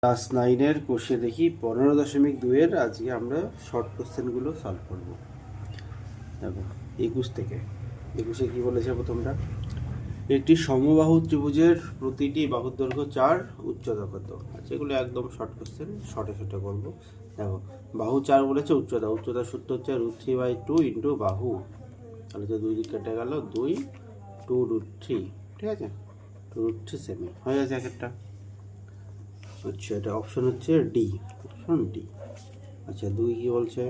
Class 9-এর কোষে দেখি 15.2-এর আজকে আমরা শর্ট কোশ্চেনগুলো সলভ করব। দেখো 21 থেকে 21-এ কী বলেছে প্রথমটা, একটি সমবাহু ত্রিভুজের প্রতিটি বাহুর দৈর্ঘ্য 4, উচ্চতা কত। আচ্ছা, এগুলো একদম শর্ট কোশ্চেন, শর্টে করবো। দেখো বাহু 4 বলেছে, উচ্চতার সূত্র হচ্ছে √3/2 ইন্টু বাহু, তাহলে তো 2 দিক কেটে গেল, 2 ঠিক আছে, 2√3 সেমি হয়ে গেছে এক একটা। আচ্ছা, এটা অপশন হচ্ছে ডি, অপশন ডি। আচ্ছা, 2 কি বলছে,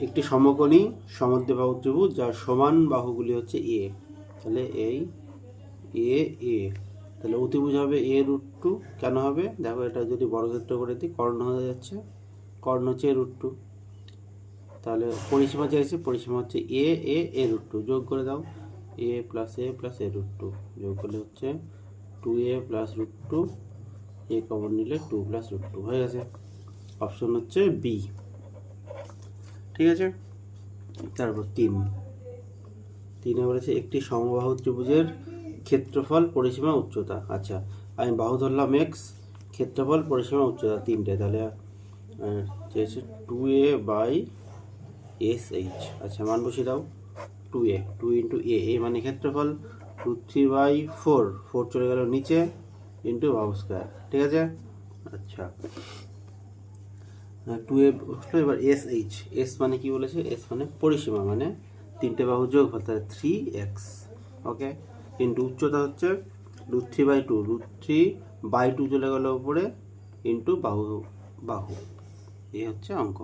একটি সমকোণী সমদ্বিবাহু ত্রিভুজ যার সমান বাহুগুলি হচ্ছে এ, তাহলে এই এ তাহলে অতিভুজ হবে a√2। কেন হবে দেখো, এটা যদি বর্গক্ষেত্র করে দিই কর্ণ হয়ে যাচ্ছে, কর্ণ হচ্ছে a√2, তাহলে পরিসীমা চাইছে, পরিসীমা হচ্ছে a√2, যোগ করে দাও, a + a + a√2 যোগ করলে হচ্ছে 2a + √2, এ কমন নিলে 2 + √2 হয়ে গেছে। অপশন হচ্ছে বি, ঠিক আছে। তারপর 3 বলেছে একটি সমবাহু ত্রিভুজের ক্ষেত্রফল, পরিসীমা, উচ্চতা। আচ্ছা, আমি বাহু ধরলাম এক্স, ক্ষেত্রফল, পরিসীমা, উচ্চতা তিনটে, তাহলে চেয়েছে 2a/sh। আচ্ছা, মান বসিয়ে দাও, 2a, 2 × a মানে ক্ষেত্রফল, √3/4, 4 চলে গেল নিচে, ইন্টু বাহু স্কোয়ার, ঠিক আছে। আচ্ছা, 2a বসলো, এবার এস মানে কি বলেছে, এস মানে পরিসীমা, মানে তিনটে বাহু যোগফল, তাহলে 3x, ওকে, ইন্টু উচ্চতা হচ্ছে √3/2, √3/2 চলে গেল উপরে, ইন্টু বাহু, এই হচ্ছে অঙ্ক।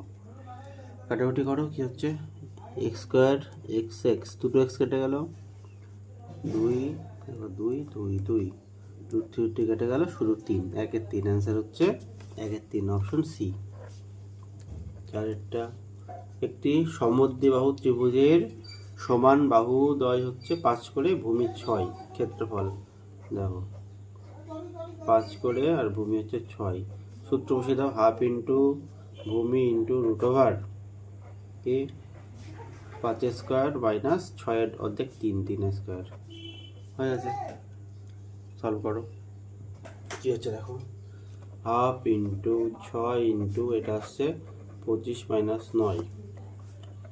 কাটাকুটি করো, কি হচ্ছে x² x, দুটো x কেটে গেল, 2 2 √3 কেটে গেল, শুধু 3, 1/3, অ্যান্সার হচ্ছে 1/3, অপশন সি। চারেরটা, একটি সমদ্বিবাহু ত্রিভুজের সমান বাহুদ্বয় হচ্ছে 5 করে, ভূমি 6, ক্ষেত্রফল দেখো 5 করে আর ভূমি হচ্ছে 6, সূত্র বসিয়ে দাও, হাফ ইন্টু ভূমি ইন্টু √ওভার কি 5² - 6 অর্ধেক 3² হয়ে গেছে। সলভ করো, কি হচ্ছে দেখো, হাফ ইন্টু 6 ইন্টু এটা আসছে 25 - 9,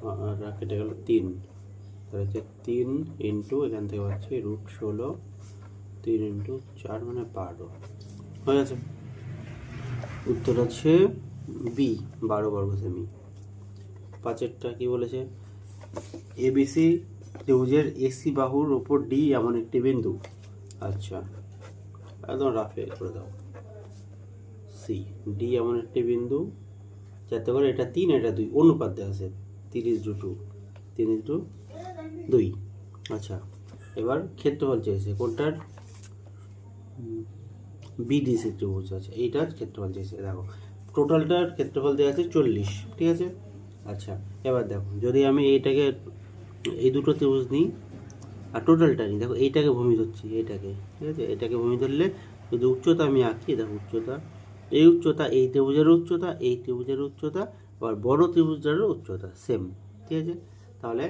আর কেটে গেল 3, তাহলে হচ্ছে 3 ইন্টু এখান থেকে পাচ্ছি √16, 3 ইন্টু 4 মানে 12 হয়ে গেছে। উত্তর আছে বি, 12 বর্গ সেমি। 5এরটা কি বলেছে, এবিসি ত্রিভুজের এসি বাহুর ওপর ডি এমন একটি বিন্দু। আচ্ছা, একদম রাফে করে দাও, সি ডি এমন একটি বিন্দু যাতে করে এটা 3 এটা 2 অনুপাত দেওয়া আছে, 3:2, 3:2। আচ্ছা, এবার ক্ষেত্রফল চেয়েছে কোনটার, বিডিসি ত্রিভুজ আছে, এইটার ক্ষেত্রফল চেয়েছে। দেখো টোটালটার ক্ষেত্রফল দেওয়া আছে 40, ঠিক আছে। আচ্ছা, এবার দেখো যদি আমি এইটাকে, এই দুটো ত্রিভুজ নিই আর টোটালটা নিই, দেখো এইটাকে ভূমি ধরছি, এইটাকে, ঠিক আছে, এটাকে ভূমি ধরলে যদি উচ্চতা আমি আঁকি, দেখো উচ্চতা, এই উচ্চতা এই ত্রিভুজের উচ্চতা, এই ত্রিভুজের উচ্চতা, আবার বড় ত্রিভুজটারও উচ্চতা সেম, ঠিক আছে। তাহলে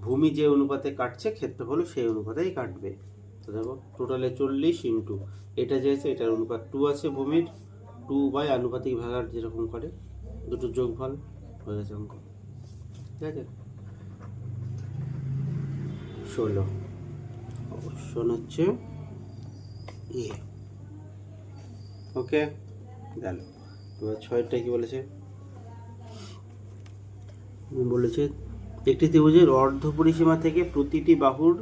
ভূমি যে অনুপাতে কাটছে ক্ষেত্রফল সেই অনুপাতেই কাটবে। তো দেখো টোটালে 40 ইন্টু এটা যেহেতু এটার অনুপাত 2 আছে, ভূমির 2 আনুপাতিক ভাগার যেরকম করে, দুটো যোগফল হয়ে গেছে অঙ্ক, ঠিক আছে। 16 অপশন হচ্ছে এ, ওকে গেল। এবার 6টা কি বলেছে, একটি ত্রিভুজের অর্ধ পরিসীমা থেকে প্রতিটি বাহুর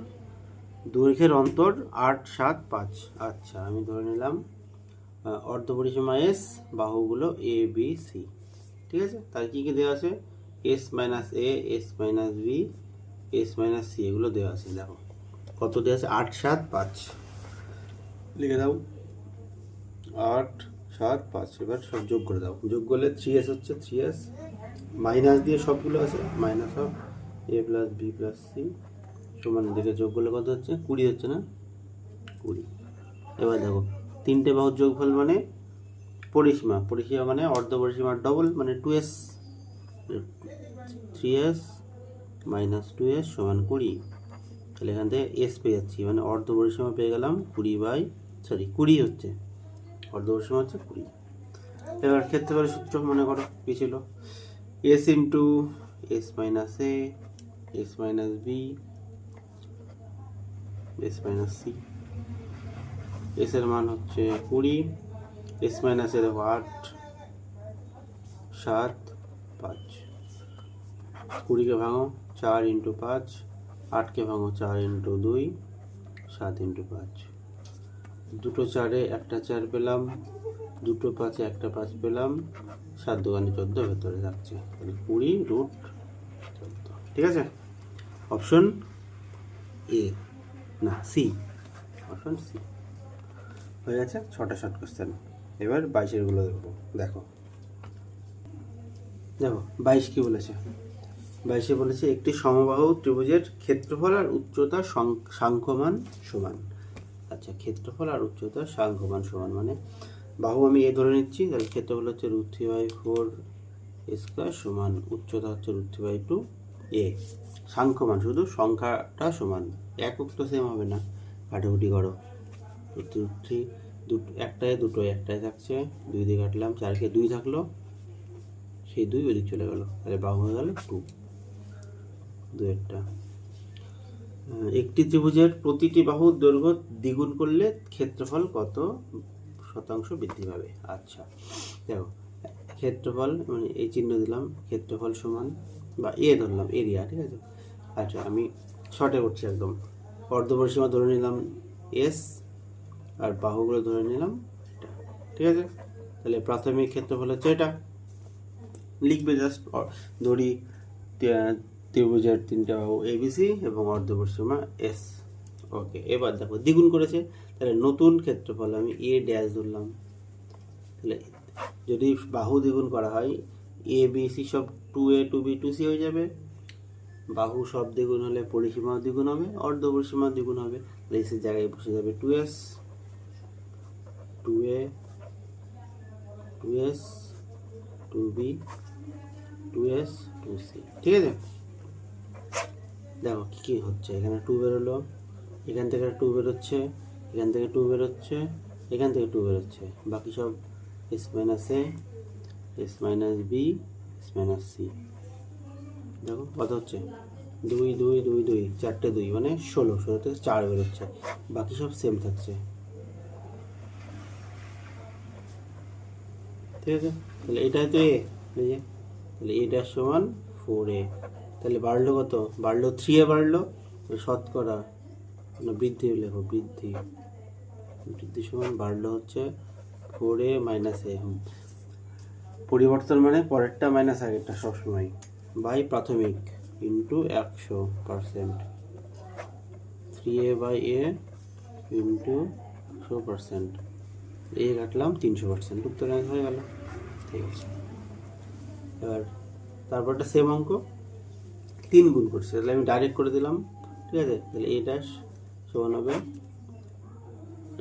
দৈর্ঘ্যের অন্তর 8, 7, 5। আচ্ছা, আমি ধরে নিলাম অর্ধ পরিসীমা এস, বাহুগুলো এ বি সি, ঠিক আছে। তার কী কী দেওয়া আছে, s - a, s - b, s - c, এগুলো দেওয়া আছে। দেখো কত দেওয়া আছে, 8, 7, 5 লিখে দাও, 8, 7, 5। এবার সব যোগ করে দাও, যোগ করলে 3s হচ্ছে, 3s মাইনাস দিয়ে সবগুলো আছে, minus of a + b + c সমান দিকে যোগ করলে কত হচ্ছে, 20 হচ্ছে না, 20। এবার দেখো তিনটে বাহুর যোগফল মানে পরিসীমা মানে অর্ধ পরিসীমার ডবল মানে 2s, 3s - 2s সমান 20। তাহলে এখান থেকে এস পেয়ে যাচ্ছি, মানে অর্ধ পরিসীমা পেয়ে গেলাম 20 হচ্ছে, অর্ধ পরিসীমা হচ্ছে 20। এবার ক্ষেত্রফলের সূত্র মনে করো কি ছিল, S into S minus A S minus B S minus C. S এর মান হচ্ছে 20, এস মাইনাস এ দেখো 8 7 5, 20কে ভাঙো 4 ইন্টু 5, 8কে ভাঙো 4 ইন্টু 2, 7 ইন্টু 5, দুটো 4-এ একটা 4 পেলাম, দুটো 5-এ একটা 5 পেলাম, 7 দুগুণে 14 ভেতরে থাকছে, তাহলে 20√14। ঠিক আছে, অপশন এ না সি, অপশন সি হয়ে গেছে 6টা শর্ট কোশ্চেন। এবার 22-এরগুলো দেখবো। দেখো 22 কি বলেছে, 22-এ বলেছে একটি সমবাহু ত্রিভুজের ক্ষেত্রফল আর উচ্চতা সাংখ্যমান সমান। আচ্ছা, ক্ষেত্রফল আর উচ্চতা সাংখ্যমান সমান মানে বাহু আমি এ ধরে নিচ্ছি, তাহলে ক্ষেত্রফল হচ্ছে √3/4 স্কয়ার সমান উচ্চতা হচ্ছে √3/2 এ। সাংখ্যমান শুধু সংখ্যাটা সমান, একক তো সেম হবে না, কাটাকুটি করো। √3 একটায় দুটো একটায় থাকছে, 2 দিয়ে কাটলাম, 4কে 2 থাকলো, সেই 2 ওদিক চলে গেল, তাহলে বাহু হয়ে গেল 2 2-এরটা। একটি ত্রিভুজের প্রতিটি বাহুর দৈর্ঘ্য দ্বিগুণ করলে ক্ষেত্রফল কত শতাংশ বৃদ্ধি পাবে? আচ্ছা দেখো, ক্ষেত্রফল মানে এই চিহ্ন দিলাম, ক্ষেত্রফল সমান বা এ ধরলাম এরিয়া, ঠিক আছে। আচ্ছা আমি শর্টে করছি একদম, অর্ধপরিসীমা ধরে নিলাম এস আর বাহুগুলো ধরে নিলাম এটা, ঠিক আছে। তাহলে প্রাথমিক ক্ষেত্রফল হচ্ছে এটা, লিখবে জাস্ট ধরি ত্রিভুজের 3টে বাহু এবিসি এবং অর্ধপরিসীমা এস। ওকে, এবার দেখো দ্বিগুণ করেছে, তাহলে নতুন ক্ষেত্রফল আমি এ ড্যাশ ধরলাম। তাহলে যদি বাহু দ্বিগুণ করা হয়, এ বি সি সব 2a 2b 2c হয়ে যাবে, বাহু সব দ্বিগুণ হলে পরিসীমাও দ্বিগুণ হবে, অর্ধপরিসীমা দ্বিগুণ হবে, তাহলে এসের জায়গায় বসে যাবে 2s 2a 2s 2b 2s 2c। ঠিক আছে, দেখো কী হচ্ছে, এখানে 2 বেরোলো, এখান থেকে 2 বেরোচ্ছে, এখান থেকে 2 বেরোচ্ছে, এখান থেকে 2 বেরোচ্ছে, বাকি সব S minus A S minus B S minus C. দেখো কত হচ্ছে, 2 2 2 2 4টে 2 মানে 16, 16 থেকে 4 বেরোচ্ছে, বাকি সব সেম থাকছে। ঠিক আছে, তাহলে এটাই তো এ, এই যে তাহলে এটা সমান 4a, তাহলে বাড়লো কত, বাড়লো 3a বাড়লো, শতকরা না বৃদ্ধি লেখো, বৃদ্ধি বৃদ্ধি সমান বাড়লো হচ্ছে 4a মাইনাস এ, পরিবর্তন মানে পরেরটা মাইনাস আগেরটা সবসময়, বাই প্রাথমিক into 100%, 3a by a into 100%, a কাটলাম 300%, উত্তর হয়ে গেল। ঠিক আছে, এবার তারপরটা সেম অঙ্ক 3 গুণ করছে, তাহলে আমি ডাইরেক্ট করে দিলাম। ঠিক আছে, তাহলে এ ড্যাশ সমান হবে,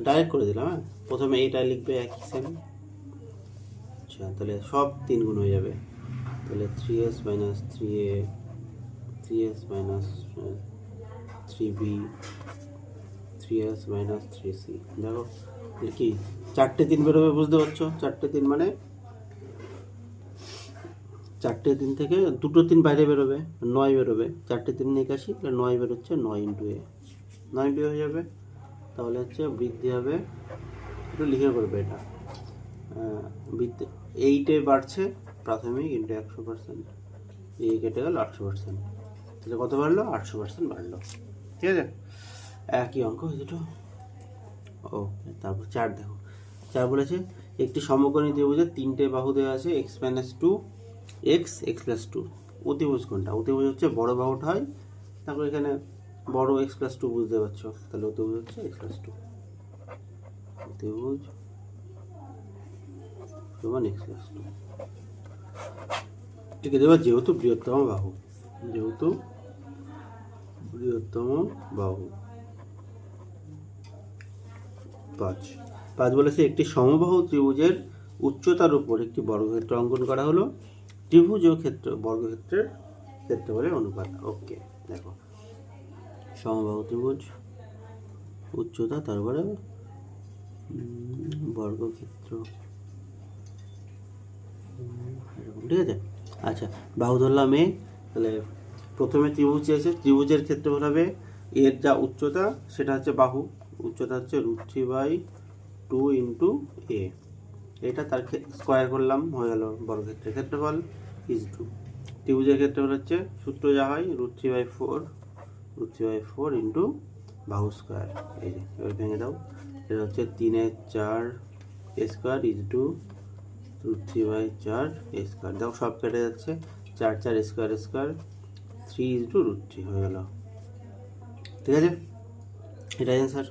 ডাইরেক্ট করে দিলাম, হ্যাঁ প্রথমে এটা লিখবে একই সেম। আচ্ছা তাহলে সব 3 গুণ হয়ে যাবে, তাহলে 3s minus 3a 3s minus 3b 3s minus 3c। দেখো কি 4টে 3 বেরোবে, বুঝতে পারছো, 4টে 3 মানে 4টে 3 থেকে 2টো 3 বাইরে বেরোবে, 9 বেরোবে, 4টে 3 81, তাহলে 9 বেরোচ্ছে, 9 ইন্টু এ, 9 ইন্টু হয়ে যাবে, তাহলে হচ্ছে বৃদ্ধি হবে, একটু লিখে করবে এটা, বৃদ্ধি 8-এ বাড়ছে প্রাথমিক ইন্টু 100%, এই কেটে গেল 800%, তাহলে কত বাড়লো, 800% বাড়লো। ঠিক আছে, একই অঙ্ক দুটো। ও তারপর 4 দেখো, 4 বলেছে একটি সমকোণী ত্রিভুজের 3টে বাহু দেওয়া আছে x minus 2 x x plus 2, অতিভুজ কোনটা, অতিভুজ হচ্ছে বড় বাহুটা হয়, তারপর এখানে বড় x প্লাস 2 বুঝতে পারছো, তাহলে অতিভুজ হচ্ছে x প্লাস 2, অতিভুজ সমান x প্লাস 2। ঠিক আছে, এবার যেহেতু বৃহত্তম বাহু, যেহেতু বৃহত্তম বাহু 5 বলেছে একটি সমবাহু ত্রিভুজের উচ্চতার উপর একটি বর্গক্ষেত্র অঙ্কন করা হলো, ত্রিভুজ ও ক্ষেত্র বর্গক্ষেত্রের ক্ষেত্রফলের অনুপাত। ওকে দেখো, সমবাহু ত্রিভুজ উচ্চতা, তারপরে বর্গক্ষেত্র ঠিক আছে। আচ্ছা, বাহু ধরলাম এ, তাহলে প্রথমে ত্রিভুজ চেয়েছে, ত্রিভুজের ক্ষেত্রফল হবে এর যা উচ্চতা সেটা হচ্ছে বাহু, উচ্চতা হচ্ছে √3/2 ইন্টু এ, এটা তার স্কোয়ার করলাম, হয়ে গেল বর্গক্ষেত্রের ক্ষেত্রফল = 2। ত্রিভুজের ক্ষেত্রফল হচ্ছে সূত্র যা হয় √3/4 ইন্টু বাহু স্কোয়ার। এই যে এবার ভেঙে দাও, এটা হচ্ছে 3/4 স্কোয়ার √3/4 স্কোয়ার। দেখো সব কেটে যাচ্ছে, 4 স্কোয়ার স্কোয়ার, 3 √3 হয়ে গেল। ঠিক আছে, এটাই অ্যান্সার।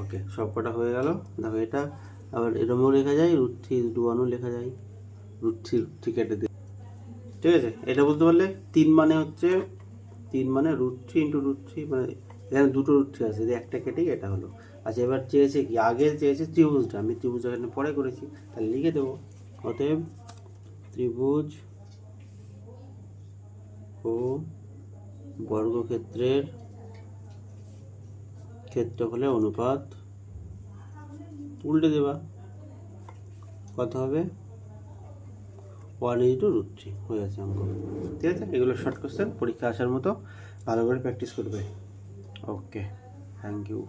ওকে, সব কটা হয়ে গেল। দেখো এটা আবার এরমও লেখা যায়, √3 লেখা যায়, √3 কেটে দিই। ঠিক আছে, এটা বুঝতে পারলে 3 মানে হচ্ছে 3 মানে √3 ইন্টু √3, মানে এখানে দুটো √3 আছে, যদি একটা কেটেই এটা হলো। আচ্ছা, এবার চেয়েছে কি, আগে চেয়েছে ত্রিভুজটা, আমি ত্রিভুজটা এখানে পরে করেছি, তাহলে লিখে দেবো। অতএব ত্রিভুজ ও বর্গক্ষেত্রের ক্ষেত্রফলের অনুপাত উল্টে দেবা, কত হবে 1:√3 হয়ে আছে অঙ্ক। ঠিক আছে, এগুলো শর্ট কোশ্চেন, পরীক্ষা আসার মতো ভালো করে প্র্যাকটিস করবে। ওকে, থ্যাংক ইউ।